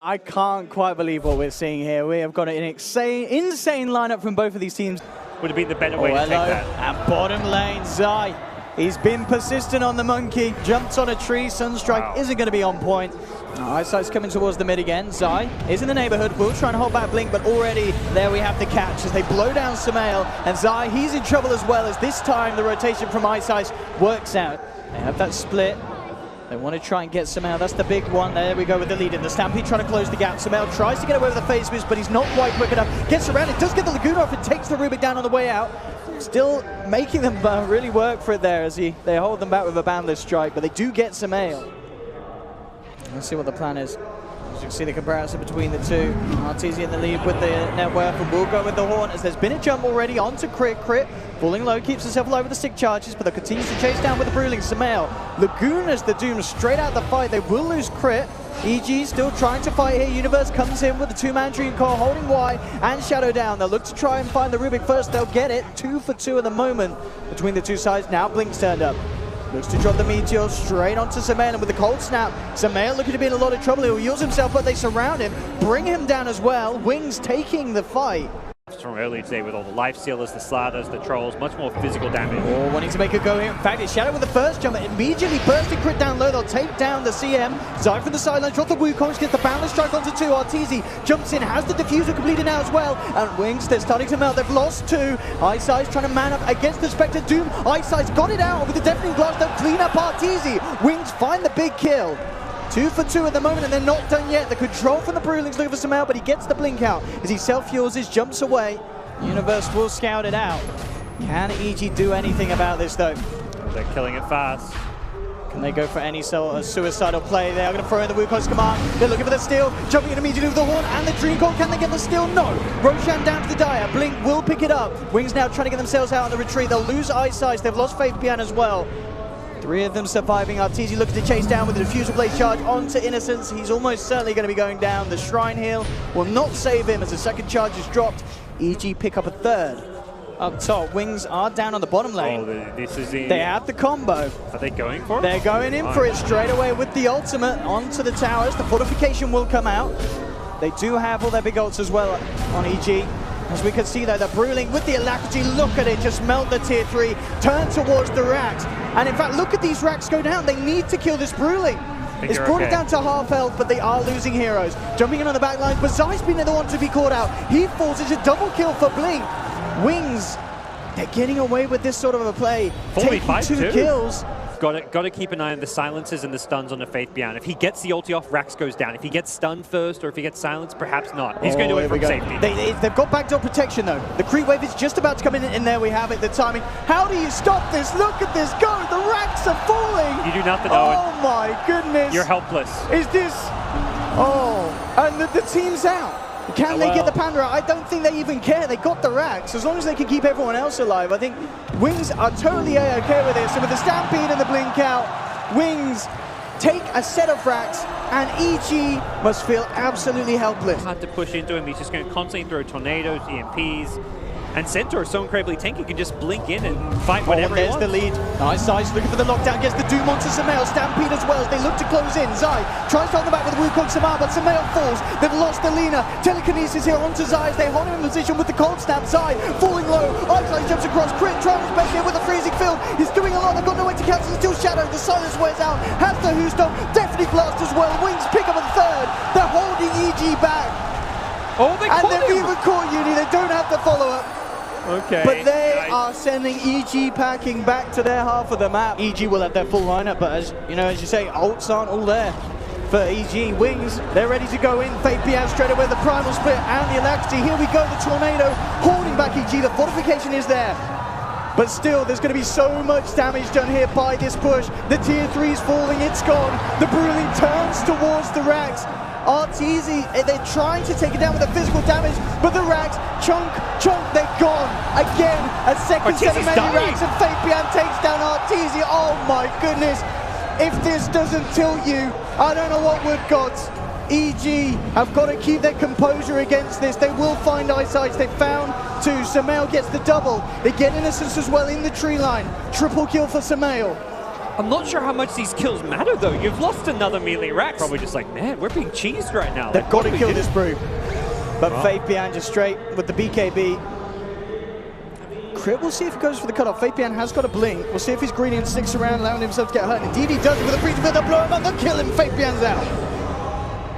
I can't quite believe what we're seeing here. We have got an insane lineup from both of these teams. Would have been the better way to take that. And bottom lane, Zai. He's been persistent on the monkey, jumps on a tree, Sunstrike isn't going to be on point. Eyesight's coming towards the mid again. Zai is in the neighborhood, will try and hold back Blink, but already there we have the catch as they blow down Sumail. And Zai, he's in trouble as well, as this time the rotation from Eyesight works out. They have that split. They want to try and get Sumail. That's the big one. There we go with the lead in. The Stampede trying to close the gap. Sumail tries to get away with the face miss, but he's not quite quick enough. Gets around it, does get the Laguna off and takes the Rubik down on the way out. Still making them really work for it there as they hold them back with a boundless strike, but they do get Sumail. Let's see what the plan is. As you can see the comparison between the two. Arteezy in the lead with the net worth, and will go with the horn as there's been a jump already onto Crit. Crit falling low, keeps himself alive with the stick charges, but they continues to chase down with the Bruling. Sumail, Laguna's the Doom straight out the fight. They will lose Crit. EG still trying to fight here. Universe comes in with the two-man Dream Core holding Y and Shadow down. They'll look to try and find the Rubik first. They'll get it. 2 for 2 at the moment between the two sides. Now Blink's turned up. Looks to drop the Meteor straight onto Sumail, and with the cold snap, Sumail looking to be in a lot of trouble. He'll use himself, but they surround him, bring him down as well. Wings taking the fight. From earlier today with all the life stealers, the slatters, the trolls, much more physical damage. Oh, wanting to make a go here. In fact, it's Shadow with the first jump, immediately bursting Crit down low. They'll take down the CM. Zai from the sideline, drop the Wukong, gets the boundless strike onto 2. Arteezy jumps in, has the diffuser completed now as well. And Wings, they're starting to melt. They've lost 2. Eyesight's trying to man up against the Spectre Doom. Eyesight's got it out with the Deafening Blast. They'll clean up Arteezy. Wings find the big kill. 2 for 2 at the moment, and they're not done yet. The control from the Brulings looking for Sumail, but he gets the blink out as he self-fuels his, jumps away. Universe will scout it out. Can EG do anything about this though? They're killing it fast. Can they go for any sort of suicidal play? They are going to throw in the Wukong's command. They're looking for the steal, jumping in immediately with the horn and the Dream Core. Can they get the steal? No. Roshan down to the Dire. Blink will pick it up. Wings now trying to get themselves out on the retreat. They'll lose Eyesight. They've lost Faith Pian as well. 3 of them surviving. Arteezy looking to chase down with the Diffuser Blaze charge onto Innocence. He's almost certainly going to be going down. The Shrine Heal will not save him as the second charge is dropped. EG pick up a third. Up top, Wings are down on the bottom lane. Oh, this is They have the combo. Are they going for it? They're going in for it straight away with the ultimate onto the towers. The fortification will come out. They do have all their big ults as well on EG. As we can see though, the Bruling with the Alacrity, look at it, just melt the tier 3, turn towards the racks. And in fact, look at these racks go down. They need to kill this Bruling. It's brought it down to half health, but they are losing heroes. Jumping in on the back line, but Zai's been the one to be caught out. He falls. It's a double kill for Blink. Wings, they're getting away with this sort of a play. Taking 2 kills. Got to keep an eye on the silences and the stuns on the Faith Beyond. If he gets the ulti off, Rax goes down. If he gets stunned first, or if he gets silenced, perhaps not. He's going to do it from safety. They've got backdoor protection though. The creep wave is just about to come in, and there we have it, the timing. How do you stop this? Look at this go! The racks are falling! You do nothing, Owen. Oh my goodness! You're helpless. Is this... Oh, and the team's out. Can they get the Panda out? I don't think they even care. They got the racks. As long as they can keep everyone else alive, I think Wings are totally A-OK with this. And with the Stampede and the Blink out, Wings take a set of racks, and EG must feel absolutely helpless. Hard to push into him. He's just going to constantly throw tornadoes, EMPs. And Centaur is so incredibly tanky, can just blink in and fight whatever he wants. There's the lead. Eyesight looking for the lockdown, gets the Doom onto Sumail. Stampede as well as they look to close in. Zai tries to hold the back with the Wukong Samar, but Sumail falls. They've lost the Lina. Telekinesis here onto Zai as they hold him in position with the cold snap. Zai falling low. Eyesight jumps across. Crit trying his best here with the freezing field. He's doing a lot. They've got no way to cancel. Still Shadow. The silence wears out. Has the Hoostomp. Definitely blast as well. Wings pick up a third. They're holding EG back. Oh, they've even caught Uni. They don't have to follow up. Okay. But they are sending EG packing back to their half of the map. EG will have their full lineup, but as you say, ults aren't all there for EG. Wings, they're ready to go in. Faith Pian straight away, the Primal Split and the Alacrity. Here we go, the Tornado holding back EG. The fortification is there. But still, there's going to be so much damage done here by this push. The tier 3's falling, it's gone. The Bruling turns towards the racks. Arteezy, they're trying to take it down with the physical damage, but the racks, chunk, they're gone. Again, a second set of many racks, and Faith Pian takes down Arteezy. Oh my goodness. If this doesn't tilt you, I don't know what would, gods. EG have got to keep their composure against this. They will find Eyesight. They found 2. Sumail gets the double. They get Innocence as well in the tree line. Triple kill for Sumail. I'm not sure how much these kills matter, though. You've lost another melee Rax. Probably just like, man, we're being cheesed right now. They've got to kill this brew. But Faith behind just straight with the BKB. Crit, we'll see if he goes for the cutoff. Faith behind has got a blink. We'll see if he's greedy and sticks around, allowing himself to get hurt. Indeed, he does it with a freeze field. They'll blow him up, they'll kill him. Faith behand's out.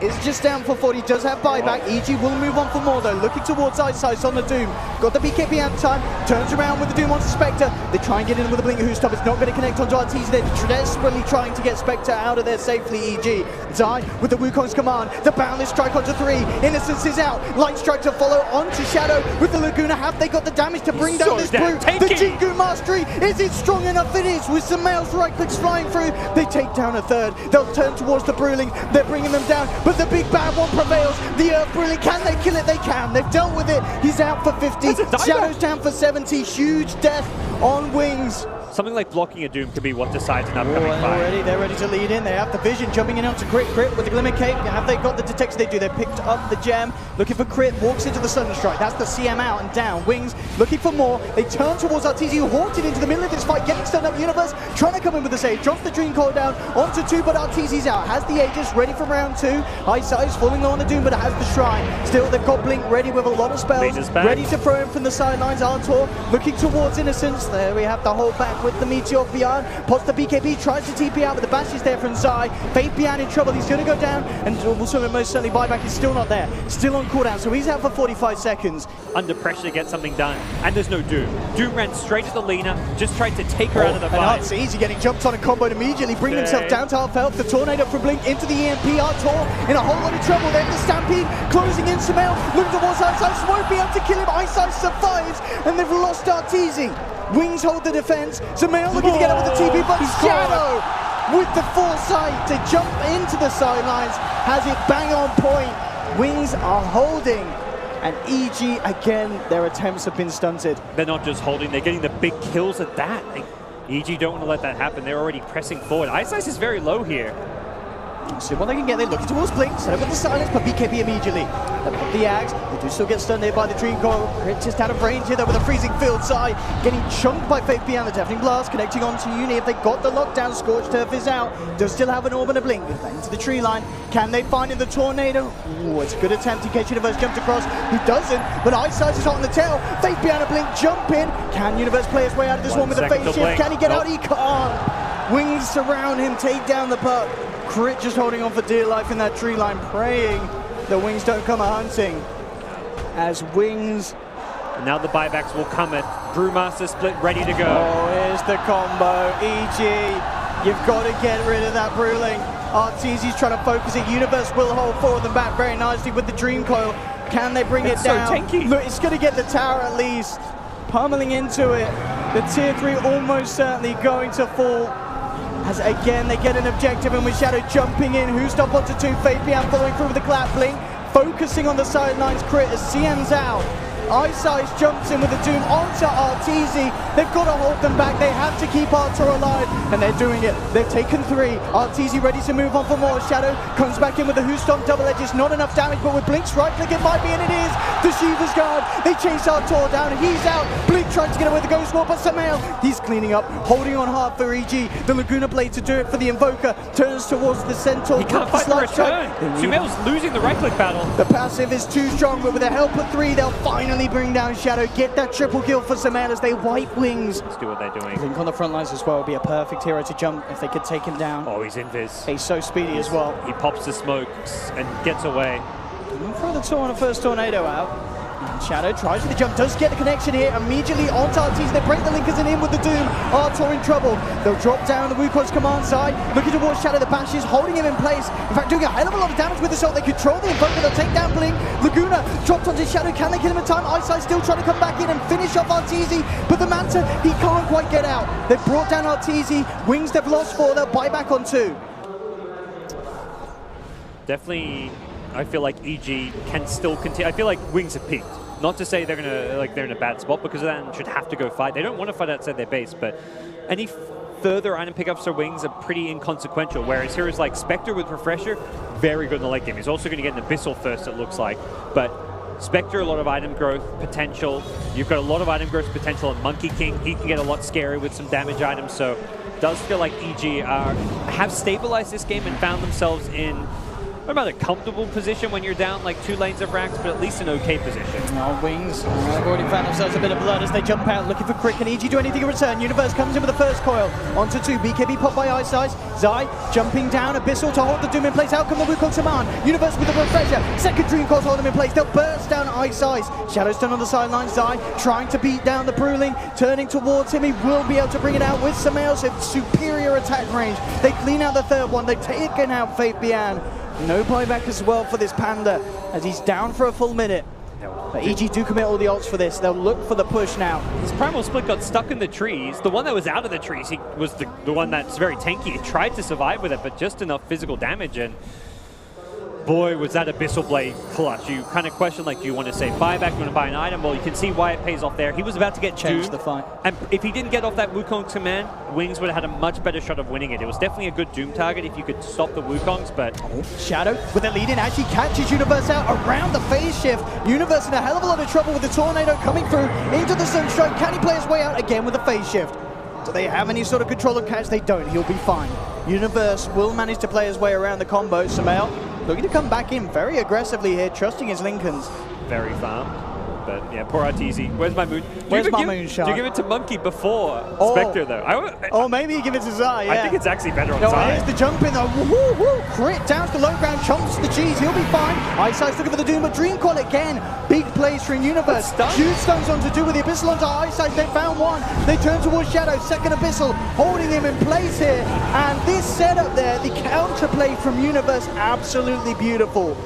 Is just down for 40, does have buyback. EG will move on for more though, looking towards Ice on the Doom. Got the BKB out time, turns around with the Doom onto Spectre. They try and get in with a Blink Who Stop, it's not going to connect onto Arteezy. They're desperately trying to get Spectre out of there safely, EG. Zai with the Wukong's command, the Boundless strike onto 3. Innocence is out, Light Strike to follow onto Shadow with the Laguna. Have they got the damage to bring down this brute? The Jingu Mastery, is it strong enough? It is, with some Mael's right clicks flying through. They take down a third, they'll turn towards the Bruling. They're bringing them down, but the big bad one prevails. The Earth Brilliant, can they kill it? They can. They've dealt with it. He's out for 50. Shadow's down for 70. Huge death on Wings. Something like blocking a Doom could be what decides an upcoming fight. They're ready to lead in. They have the vision, jumping in onto Crit with the Glimmer Cape. Have they got the detection? They do. They picked up the gem, looking for Crit, walks into the Sudden Strike. That's the CM out and down. Wings looking for more. They turn towards Arteezy, who haunted into the middle of this fight, getting stunned up. Universe trying to come in with the save. Drops the Dream Coil down onto 2, but Arteezy's out. Has the Aegis ready for round 2. Ice falling low on the Doom, but it has the Shrine. Still, they've got Blink ready with a lot of spells. Ready to throw him from the sidelines. Artor looking towards Innocence. There we have the hold back with the Meteor Beyond. Pots the BKB, tries to TP out, but the bash is there from Zai. Faith Beyond in trouble, he's going to go down, and also most certainly buyback is still not there. Still on cooldown, so he's out for 45 seconds. Under pressure to get something done, and there's no Doom. Doom ran straight to the Lina, just tried to take her out of the fight. It's easy getting jumped on and comboed immediately, bringing himself down to half health. The Tornado from Blink into the EMP. Artor in a whole lot of trouble. They have the Stampede closing in. Sumail looking towards Ice, won't be able to kill him. Ice survives, and they've lost Arteezy. Wings hold the defense. Sumail looking to get out with the TP, but Shadow with the foresight to jump into the sidelines has it bang on point. Wings are holding, and EG again, their attempts have been stunted. They're not just holding, they're getting the big kills at that. EG don't want to let that happen. They're already pressing forward. Ice is very low here. See what they can get. They're looking towards Blink, set up with the silence, but BKB immediately. They put the axe. They do still get stunned there by the Dream Coil. Crit just out of range here though with a freezing field. Zai getting chunked by Faith Beyond. The Deafening Blast connecting onto Uni. If they got the lockdown, Scorched Turf is out. Does still have an orb and a Blink. Back into the tree line. Can they find in the Tornado? Ooh, it's a good attempt in case Universe jumped across. He doesn't, but Ice is on the tail. Faith Beyond a Blink, jump in. Can Universe play his way out of this one with a phase shift? Blink. Can he get out? He can't. Wings surround him, take down the puck. Crit just holding on for dear life in that tree line, praying the Wings don't come a-hunting. As Wings... And now the buybacks will come at Brewmaster split ready to go. Oh, here's the combo. EG, you've got to get rid of that Bruling. Arteezy's trying to focus it. Universe will hold forward them back very nicely with the Dream Coil. Can they bring it down? So tanky. Look, it's going to get the tower at least. Pummeling into it. The tier 3 almost certainly going to fall. As again they get an objective, and with Shadow jumping in, Who Stop onto 2, Faith Beyond following through with the clap. Blink focusing on the sidelines. Crit as CM's out. Ice jumps in with the Doom onto Arteezy. They've got to hold them back. They have to keep Arthur alive, and they're doing it. They've taken 3. Arteezy ready to move on for more. Shadow comes back in with the Who Stomp double edges. Not enough damage, but with Blink's right click, it might be, and it is. The Shiva's Guard. They chase Arthur down. He's out. Blink trying to get away with the Ghost Wall, but Sumail, he's cleaning up, holding on hard for EG. The Laguna Blade to do it for the Invoker. Turns towards the Centaur. He can't fight the return. Sumail's losing the right click battle. The passive is too strong, but with the help of 3, they'll finally bring down Shadow. Get that triple kill for Sumail as they wipe Wings. Let's do what they're doing. Blink on the front lines as well would be a perfect hero to jump if they could take him down. Oh, he's invis. He's so speedy as well. He pops the smokes and gets away. Throw the first Tornado out. And Shadow tries for the jump, does get the connection here, immediately onto Arteezy. They break the linkers and in with the Doom. Artor in trouble. They'll drop down the Wukong's command side, looking towards Shadow. The Bash is holding him in place. In fact, doing a hell of a lot of damage with the Assault. They control the Invoker, they'll take down Blink. Laguna dropped onto Shadow. Can they kill him in time? Ice still trying to come back in and finish off Arteezy, but the Manta, he can't quite get out. They've brought down Arteezy. Wings, they've lost 4. They'll buy back on 2. Definitely, I feel like EG can still continue. I feel like Wings have peaked. Not to say they're they're in a bad spot because of that and should have to go fight. They don't want to fight outside their base, but any further item pickups for Wings are pretty inconsequential. Whereas heroes like Spectre with Refresher, very good in the late game. He's also going to get an Abyssal first, it looks like. But Spectre, a lot of item growth potential. You've got a lot of item growth potential on Monkey King. He can get a lot scary with some damage items, so it does feel like EG have stabilized this game and found themselves in about a comfortable position when you're down like 2 lanes of racks, but at least an okay position. Oh, Wings, they've already found themselves a bit of blood as they jump out looking for Crit. Can EG do anything in return? Universe comes in with the first coil. Onto 2, BKB popped by Ice Ice. Zai jumping down, Abyssal to hold the Doom in place. Out come the Wukong command. Universe with the refresher. Second Dream Coil to hold him in place. They'll burst down Ice Ice. Shadowstone on the sidelines. Zai trying to beat down the Bruling. Turning towards him. He will be able to bring it out with Samael's superior attack range. They clean out the third one. They've taken out Faith Bian. No buyback as well for this Panda as he's down for a full minute. But EG do commit all the ults for this. They'll look for the push now. His Primal Split got stuck in the trees. The one that was out of the trees, he was the one that's very tanky. He tried to survive with it, but just enough physical damage. And boy, was that Abyssal Blade clutch. You kind of question, like, do you want to say buyback, do you want to buy an item? Well, you can see why it pays off there. He was about to get changed the fight. And if he didn't get off that Wukong command, Wings would have had a much better shot of winning it. It was definitely a good Doom target if you could stop the Wukongs, but... Shadow with the lead in actually catches Universe out around the phase shift. Universe in a hell of a lot of trouble with the Tornado coming through into the Sunstrike. Can he play his way out again with the phase shift? Do they have any sort of control of catch? They don't. He'll be fine. Universe will manage to play his way around the combo. Samael looking to come back in very aggressively here, trusting his Lincolns. Very farm. But yeah, poor Arteezy. Where's my moon? Where's my moonshot? Do you give it to Monkey before Spectre though? Oh, maybe you give it to Zai, yeah. I think it's actually better on Zai. Here's the jump in though. Woo, woo, Crit down to the low ground, chomps the cheese. He'll be fine. Ice Ice looking for the Doom, but Dream Coil again. Big plays for Universe. Huge stuns on to do with the Abyssal onto Ice Ice. They found one. They turn towards Shadow. Second Abyssal holding him in place here. And this setup there, the counterplay from Universe, absolutely beautiful.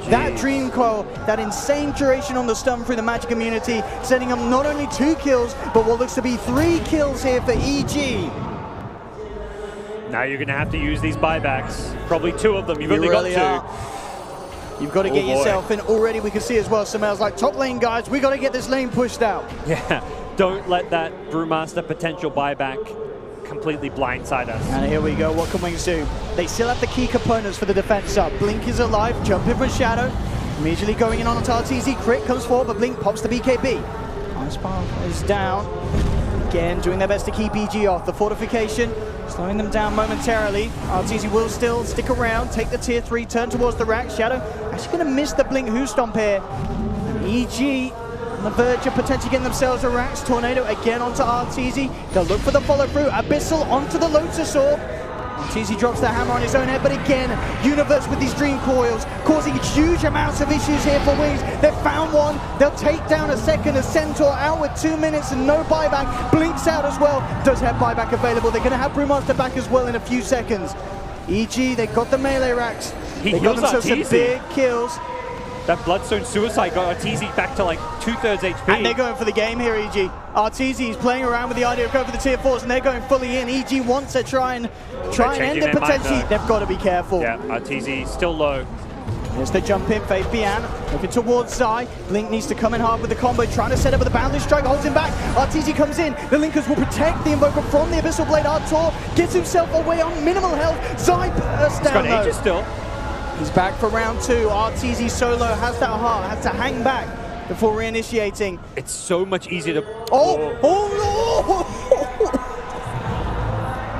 That Dream Coil, that insane duration on the stun through the Magic immunity, setting up not only 2 kills, but what looks to be 3 kills here for EG. Now you're going to have to use these buybacks. Probably 2 of them. You've only really got 2. You've got to get yourself in. Already we can see as well, Samael's like, top lane guys, we got to get this lane pushed out. Yeah, don't let that Brewmaster potential buyback completely blindside us. And here we go, what can Wings do? They still have the key components for the defense up. Blink is alive, jumping from Shadow, immediately going in on Tartese. Crit comes forward, but Blink pops the BKB. Ice Path is down. Again, doing their best to keep EG off. The fortification, slowing them down momentarily. Arteezy will still stick around, take the tier 3, turn towards the rack. Shadow actually going to miss the Blink Who Stomp here. And EG on the verge of potentially getting themselves a Rax. Tornado again onto Arteezy. They'll look for the follow through. Abyssal onto the Lotus Orb. Arteezy drops the hammer on his own head, but again, Universe with these Dream Coils, causing huge amounts of issues here for Wings. They've found one. They'll take down a second. A Centaur out with 2 minutes and no buyback. Blinks out as well. Does have buyback available. They're going to have Brewmaster back as well in a few seconds. EG, they got the melee racks. They got themselves some big kills. That Bloodstone Suicide got Arteezy back to like 2/3 HP. And they're going for the game here, EG. Arteezy is playing around with the idea of going for the tier 4s, and they're going fully in. EG wants to try and end it potentially. They've got to be careful. Yeah, Arteezy still low. There's the jump in, Faith Bian looking towards Zai. Blink needs to come in hard with the combo, trying to set up with the Boundless Strike, holds him back. Arteezy comes in, the Linkers will protect the Invoker from the Abyssal Blade. Artur gets himself away on minimal health. Zai bursts down. He's got Aegis still. He's back for round 2. Arteezy solo has that heart, has to hang back before reinitiating. It's so much easier to... Oh no!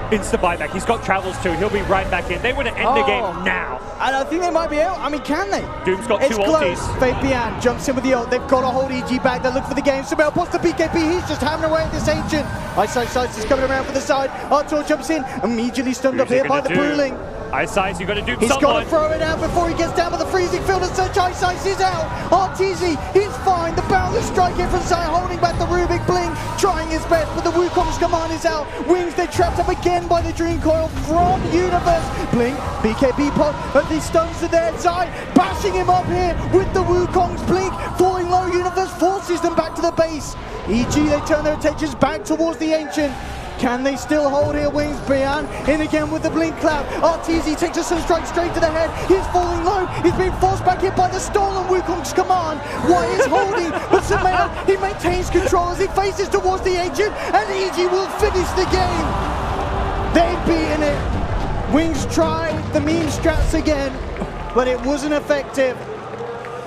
Insta buyback. He's got travels too. He'll be right back in. They want to end the game now. And I think they might be out. I mean, can they? Doom's got 2 ultis. Faith Bian jumps in with the ult. They've got to hold EG back. They look for the game. Samael pops the BKB. He's just hammering away at this Ancient. Ice Ice is coming around for the side. Artur jumps in. Immediately stunned up here by the Bruling. Ice Ice, you got to do something. He's got to throw it out before he gets down by the freezing field and search. Ice Ice is out. Arteezy, he's fine. The Boundless Strike here from Zai, holding back the Rubik. Blink, trying his best, but the Wukong's command is out. Wings, they're trapped up again by the Dream Coil from Universe. Blink, BKB pop, but these stuns are there. Zai bashing him up here with the Wukong's. Blink, falling low. Universe forces them back to the base. EG, they turn their attentions back towards the Ancient. Can they still hold here? Wings, Bian in again with the Blink Clap. Arteezy takes a Sunstrike straight to the head. He's falling low. He's being forced back in by the stolen Wukong's command. Why is holding? But Samael, he maintains control as he faces towards the Ancient, and EG will finish the game. They've beaten it. Wings tried the meme strats again, but it wasn't effective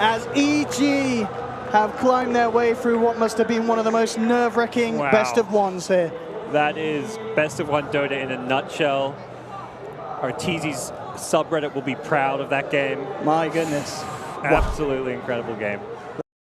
as EG have climbed their way through what must have been one of the most nerve-wracking best of ones here. That is best of one Dota in a nutshell. Arteezy's subreddit will be proud of that game. My goodness. Absolutely incredible game.